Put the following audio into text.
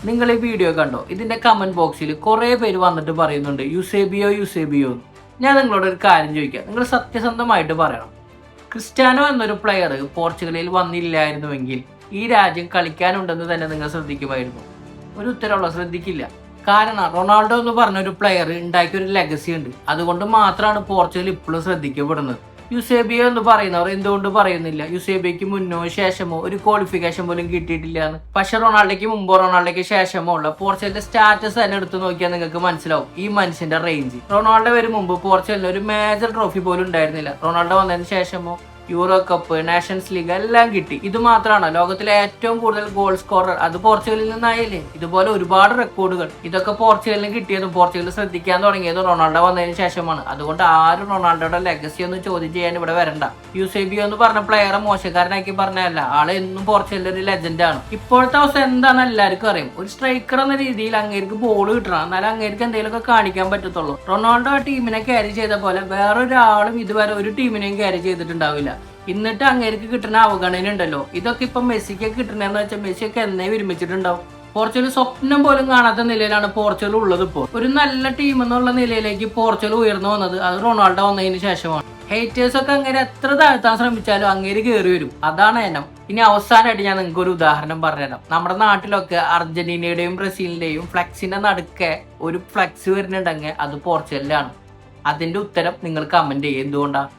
നിങ്ങൾ ഈ വീഡിയോ കണ്ടോ? ഇതിന്റെ കമന്റ് ബോക്സിൽ കുറെ പേര് വന്നിട്ട് പറയുന്നുണ്ട് യുസേബിയോ. ഞാൻ നിങ്ങളോട് ഒരു കാര്യം ചോദിക്കാം, നിങ്ങൾ സത്യസന്ധമായിട്ട് പറയണം. ക്രിസ്ത്യാനോ എന്നൊരു പ്ലെയർ പോർച്ചുഗലിൽ വന്നില്ലായിരുന്നുവെങ്കിൽ ഈ രാജ്യം കളിക്കാനുണ്ടെന്ന് തന്നെ നിങ്ങൾ ശ്രദ്ധിക്കുമായിരുന്നു? ഒരു ഉത്തരവുള്ള ശ്രദ്ധിക്കില്ല. കാരണം റൊണാൾഡോ എന്ന് പറഞ്ഞൊരു പ്ലെയർ ഉണ്ടാക്കിയ ഒരു ലെഗസി ഉണ്ട്. അതുകൊണ്ട് മാത്രമാണ് പോർച്ചുഗൽ ഇപ്പോഴും ശ്രദ്ധിക്കപ്പെടുന്നത്. യുസേബിയോ എന്ന് പറയുന്നവർ എന്തുകൊണ്ട് പറയുന്നില്ല യുസേബിയക്ക് മുന്നോ ശേഷമോ ഒരു ക്വാളിഫിക്കേഷൻ പോലും കിട്ടിയിട്ടില്ല എന്ന്? പക്ഷെ റൊണാൾഡോയ്ക്ക് മുമ്പോ റൊണാൾഡോയ്ക്ക് ശേഷമോ ഉള്ള പോർച്ചുഗലിന്റെ സ്റ്റാറ്റസ് തന്നെ എടുത്തു നോക്കിയാൽ നിങ്ങൾക്ക് മനസ്സിലാവും ഈ മനുഷ്യന്റെ റേഞ്ച്. റൊണാൾഡോ വരും മുമ്പ് പോർച്ചുഗലിന് ഒരു മേജർ ട്രോഫി പോലും ഉണ്ടായിരുന്നില്ല. റൊണാൾഡോ വന്നതിന് ശേഷമോ യൂറോ കപ്പ്, നാഷൻസ് ലീഗ് എല്ലാം കിട്ടി. ഇത് മാത്രമാണ് ലോകത്തിലെ ഏറ്റവും കൂടുതൽ ഗോൾ സ്കോറർ, അത് പോർച്ചുഗലിൽ നിന്നായില്ലേ. ഇതുപോലെ ഒരുപാട് റെക്കോർഡുകൾ ഇതൊക്കെ പോർച്ചുഗലിന് കിട്ടിയതും പോർച്ചുഗൽ ശ്രദ്ധിക്കാൻ തുടങ്ങിയതും റൊണാൾഡോ വന്നതിന് ശേഷമാണ്. അതുകൊണ്ട് ആരും റൊണാൾഡോയുടെ ലെഗസി ഒന്നും ചോദ്യം ചെയ്യാൻ ഇവിടെ വരണ്ട. യുസേബിയോ എന്ന് പറഞ്ഞ പ്ലെയറെ മോശക്കാരനാക്കി പറഞ്ഞതല്ല, ആള് എന്നും പോർച്ചുഗലിന്റെ ഒരു ലെജൻഡാണ്. ഇപ്പോഴത്തെ അവസ്ഥ എന്താണെന്ന് എല്ലാവർക്കും അറിയാം. ഒരു സ്ട്രൈക്കർ എന്ന രീതിയിൽ അങ്ങേർക്ക് ബോൾ കിട്ടണം, എന്നാലും അങ്ങേർക്ക് എന്തെങ്കിലുമൊക്കെ കാണിക്കാൻ പറ്റത്തുള്ളൂ. റൊണാൾഡോ ആ ടീമിനെ ക്യാരി ചെയ്ത പോലെ വേറൊരാളും ഇതുവരെ ഒരു ടീമിനെയും ക്യാരി ചെയ്തിട്ടുണ്ടാവില്ല. എന്നിട്ട് അങ്ങേർക്ക് കിട്ടുന്ന അവഗണന ഉണ്ടല്ലോ, ഇതൊക്കെ ഇപ്പൊ മെസ്സിക്കൊക്കെ കിട്ടണെന്ന് വെച്ചാൽ മെസ്സിയൊക്കെ എന്നേ വിരമിച്ചിട്ടുണ്ടാവും. പോർച്ചുഗൽ സ്വപ്നം പോലും കാണാത്ത നിലയിലാണ് പോർച്ചുഗൽ ഉള്ളത്. ഇപ്പോൾ ഒരു നല്ല ടീം എന്നുള്ള നിലയിലേക്ക് പോർച്ചുഗൽ ഉയർന്നു വന്നത് അത് റൊണാൾഡോ വന്നതിന് ശേഷമാണ്. ഹേറ്റേഴ്സ് ഒക്കെ അങ്ങേര് എത്ര താഴ്ത്താൻ ശ്രമിച്ചാലും അങ്ങേര് കയറി വരും, അതാണ് എനം. ഇനി അവസാനമായിട്ട് ഞാൻ നിങ്ങൾക്ക് ഒരു ഉദാഹരണം പറഞ്ഞുതരാം. നമ്മുടെ നാട്ടിലൊക്കെ അർജന്റീനയുടെയും ബ്രസീലിന്റെയും ഫ്ലെക്സിന്റെ നടുക്കെ ഒരു ഫ്ലെക്സ് വരുന്നുണ്ടെങ്കിൽ അത് പോർച്ചുഗലിലാണ്. അതിന്റെ ഉത്തരം നിങ്ങൾ കമന്റ് ചെയ്യും. എന്തുകൊണ്ടാണ്?